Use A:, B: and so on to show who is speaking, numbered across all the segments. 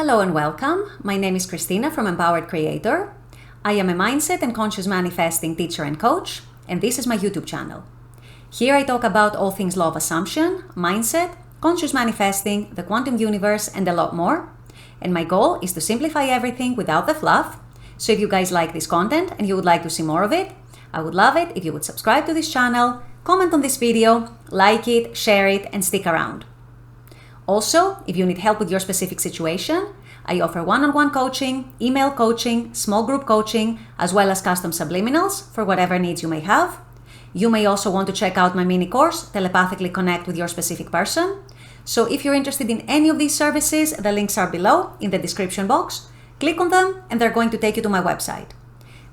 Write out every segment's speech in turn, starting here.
A: Hello and welcome. My name is Christina from Empowered Creator. I am a mindset and conscious manifesting teacher and coach, and this is my YouTube channel. Here I talk about all things law of assumption, mindset, conscious manifesting, the quantum universe, and a lot more. And my goal is to simplify everything without the fluff. So if you guys like this content and you would like to see more of it, I would love it if you would subscribe to this channel, comment on this video, like it, share it, and stick around. Also, if you need help with your specific situation, I offer one-on-one coaching, email coaching, small group coaching, as well as custom subliminals for whatever needs you may have. You may also want to check out my mini course, Telepathically Connect with Your Specific Person. So if you're interested in any of these services, the links are below in the description box. Click on them and they're going to take you to my website.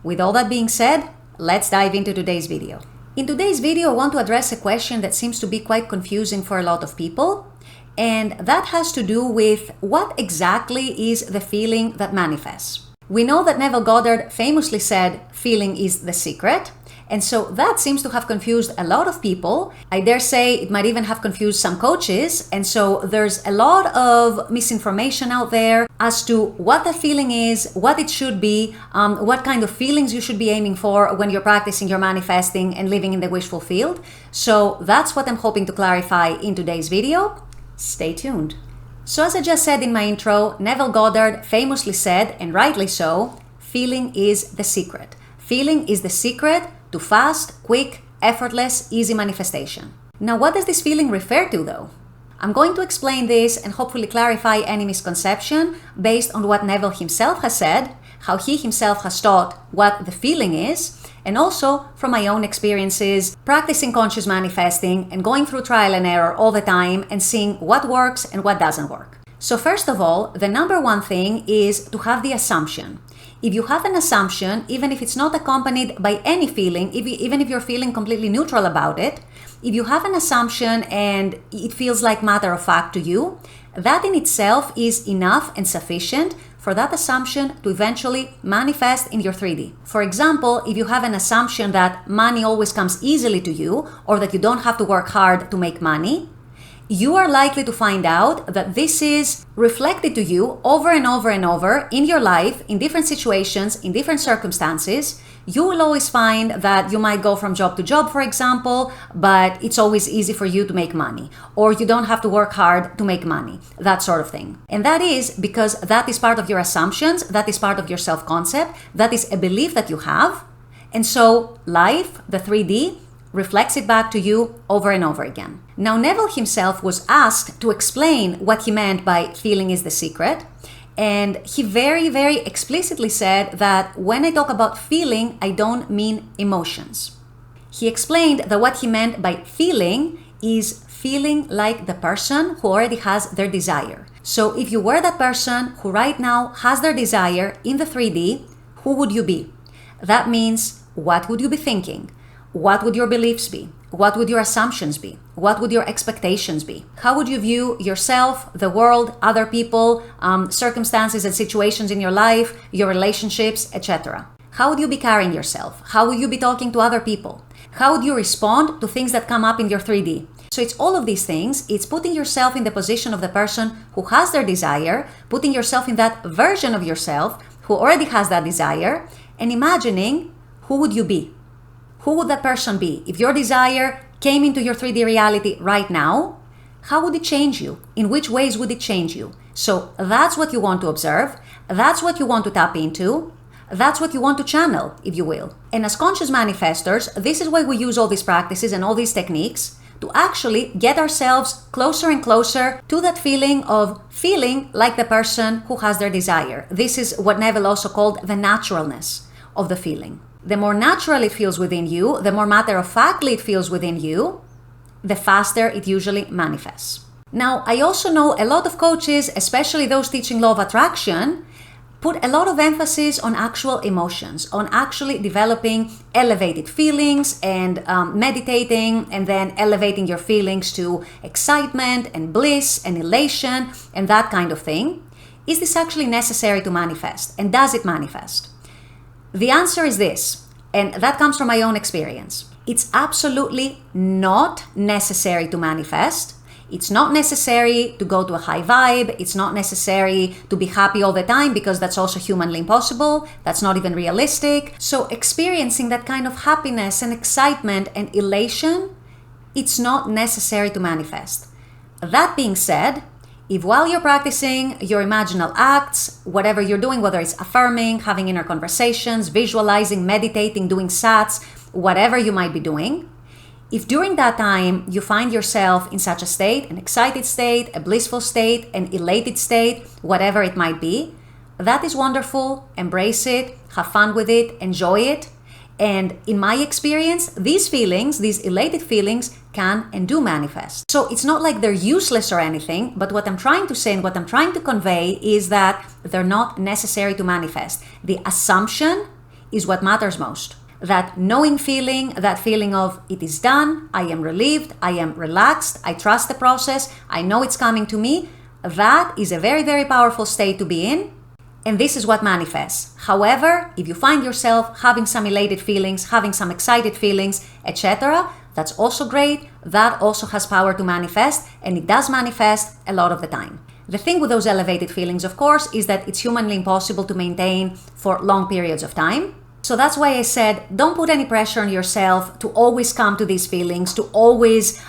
A: With all that being said, let's dive into today's video. In today's video, I want to address a question that seems to be quite confusing for a lot of people. And that has to do with what exactly is the feeling that manifests. We know that Neville Goddard famously said, feeling is the secret. And so that seems to have confused a lot of people. I dare say it might even have confused some coaches. And so there's a lot of misinformation out there as to what the feeling is, what it should be, what kind of feelings you should be aiming for when you're practicing your manifesting and living in the wishful field. So that's what I'm hoping to clarify in today's video. Stay tuned. So as I just said in my intro, Neville Goddard famously said, and rightly so, feeling is the secret. Feeling is the secret to fast, quick, effortless, easy manifestation. Now, what does this feeling refer to though? I'm going to explain this and hopefully clarify any misconception based on what Neville himself has said, how he himself has taught what the feeling is, and also from my own experiences practicing conscious manifesting and going through trial and error all the time and seeing what works and what doesn't work. So first of all, the number one thing is to have the assumption. If you have an assumption, even if it's not accompanied by any feeling, even if you're feeling completely neutral about it, if you have an assumption and it feels like matter of fact to you, that in itself is enough and sufficient for that assumption to eventually manifest in your 3D. For example, if you have an assumption that money always comes easily to you or that you don't have to work hard to make money, you are likely to find out that this is reflected to you over and over and over in your life, in different situations, in different circumstances. You will always find that you might go from job to job, for example, but it's always easy for you to make money, or you don't have to work hard to make money, that sort of thing. And that is because that is part of your assumptions, that is part of your self-concept, that is a belief that you have. And so life, the 3D, reflects it back to you over and over again. Now, Neville himself was asked to explain what he meant by feeling is the secret. And he very, very explicitly said that when I talk about feeling, I don't mean emotions. He explained that what he meant by feeling is feeling like the person who already has their desire. So if you were that person who right now has their desire in the 3D, who would you be? That means, what would you be thinking? What would your beliefs be? What would your assumptions be? What would your expectations be? How would you view yourself, the world, other people, circumstances and situations in your life, your relationships, etc.? How would you be carrying yourself? How would you be talking to other people? How would you respond to things that come up in your 3D? So it's all of these things. It's putting yourself in the position of the person who has their desire, putting yourself in that version of yourself who already has that desire, and imagining who would you be? Who would that person be? If your desire came into your 3D reality right now, how would it change you? In which ways would it change you? So that's what you want to observe. That's what you want to tap into. That's what you want to channel, if you will. And as conscious manifestors, this is why we use all these practices and all these techniques to actually get ourselves closer and closer to that feeling of feeling like the person who has their desire. This is what Neville also called the naturalness of the feeling. The more natural it feels within you, the more matter-of-factly it feels within you, the faster it usually manifests. Now, I also know a lot of coaches, especially those teaching law of attraction, put a lot of emphasis on actual emotions, on actually developing elevated feelings and meditating and then elevating your feelings to excitement and bliss and elation and that kind of thing. Is this actually necessary to manifest? And does it manifest? The answer is this, and that comes from my own experience. It's absolutely not necessary to manifest. It's not necessary to go to a high vibe. It's not necessary to be happy all the time because that's also humanly impossible. That's not even realistic. So experiencing that kind of happiness and excitement and elation, it's not necessary to manifest. That being said, if while you're practicing your imaginal acts, whatever you're doing, whether it's affirming, having inner conversations, visualizing, meditating, doing sats, whatever you might be doing, if during that time you find yourself in such a state, an excited state, a blissful state, an elated state, whatever it might be, that is wonderful. Embrace it, have fun with it, enjoy it. And in my experience, these feelings, these elated feelings, can and do manifest. So it's not like they're useless or anything, but what I'm trying to say and what I'm trying to convey is that they're not necessary to manifest. The assumption is what matters most. That knowing feeling, that feeling of it is done, I am relieved, I am relaxed, I trust the process, I know it's coming to me, that is a very, very powerful state to be in. And this is what manifests. However, if you find yourself having some elated feelings, having some excited feelings, etc., that's also great. That also has power to manifest, and it does manifest a lot of the time. The thing with those elevated feelings, of course, is that it's humanly impossible to maintain for long periods of time. So that's why I said, don't put any pressure on yourself to always come to these feelings, to always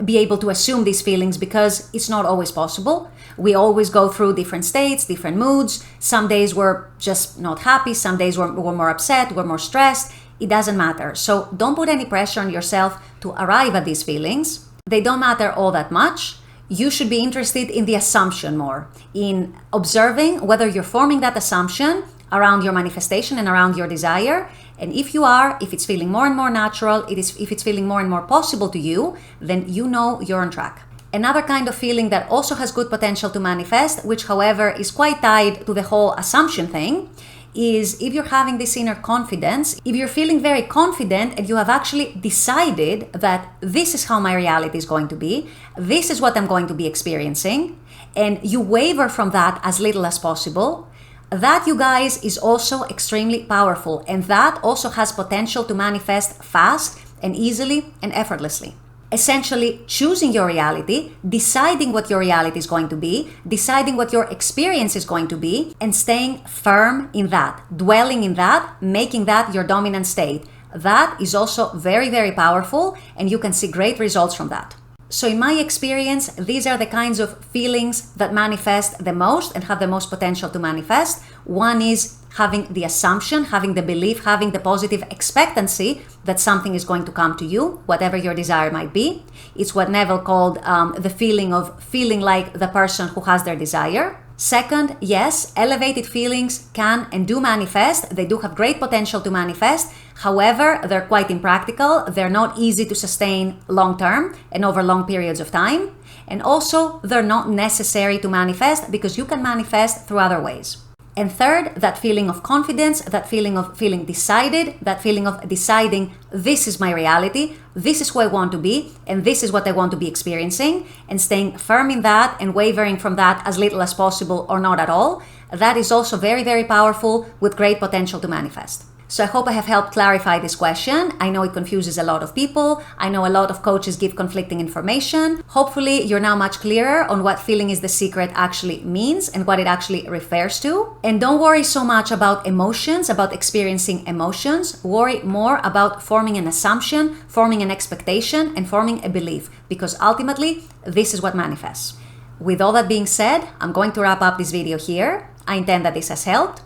A: be able to assume these feelings, because it's not always possible. We always go through different states, different moods. Some days we're just not happy. Some days we're more upset, we're more stressed. It doesn't matter. So don't put any pressure on yourself to arrive at these feelings. They don't matter all that much. You should be interested in the assumption more, in observing whether you're forming that assumption around your manifestation and around your desire. And if you are, if it's feeling more and more natural, if it's feeling more and more possible to you, then you know you're on track. Another kind of feeling that also has good potential to manifest, which however is quite tied to the whole assumption thing, is if you're having this inner confidence, if you're feeling very confident and you have actually decided that this is how my reality is going to be, this is what I'm going to be experiencing, and you waver from that as little as possible, that, you guys, is also extremely powerful, and that also has potential to manifest fast and easily and effortlessly. Essentially choosing your reality, deciding what your reality is going to be, deciding what your experience is going to be, and staying firm in that, dwelling in that, making that your dominant state. That is also very, very powerful, and you can see great results from that. So in my experience, these are the kinds of feelings that manifest the most and have the most potential to manifest. One is having the assumption, having the belief, having the positive expectancy that something is going to come to you, whatever your desire might be. It's what Neville called the feeling of feeling like the person who has their desire. Second, yes, elevated feelings can and do manifest. They do have great potential to manifest. However, they're quite impractical. They're not easy to sustain long term and over long periods of time. And also, they're not necessary to manifest because you can manifest through other ways. And third, that feeling of confidence, that feeling of feeling decided, that feeling of deciding this is my reality, this is who I want to be, and this is what I want to be experiencing, and staying firm in that and wavering from that as little as possible or not at all, that is also very, very powerful with great potential to manifest. So I hope I have helped clarify this question. I know it confuses a lot of people. I know a lot of coaches give conflicting information. Hopefully you're now much clearer on what feeling is the secret actually means and what it actually refers to. And don't worry so much about emotions, about experiencing emotions. Worry more about forming an assumption, forming an expectation, and forming a belief, because ultimately this is what manifests. With all that being said, I'm going to wrap up this video here. I intend that this has helped.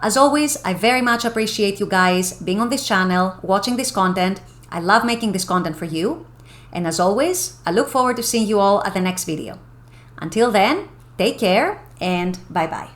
A: As always, I very much appreciate you guys being on this channel, watching this content. I love making this content for you. And as always, I look forward to seeing you all at the next video. Until then, take care and bye-bye.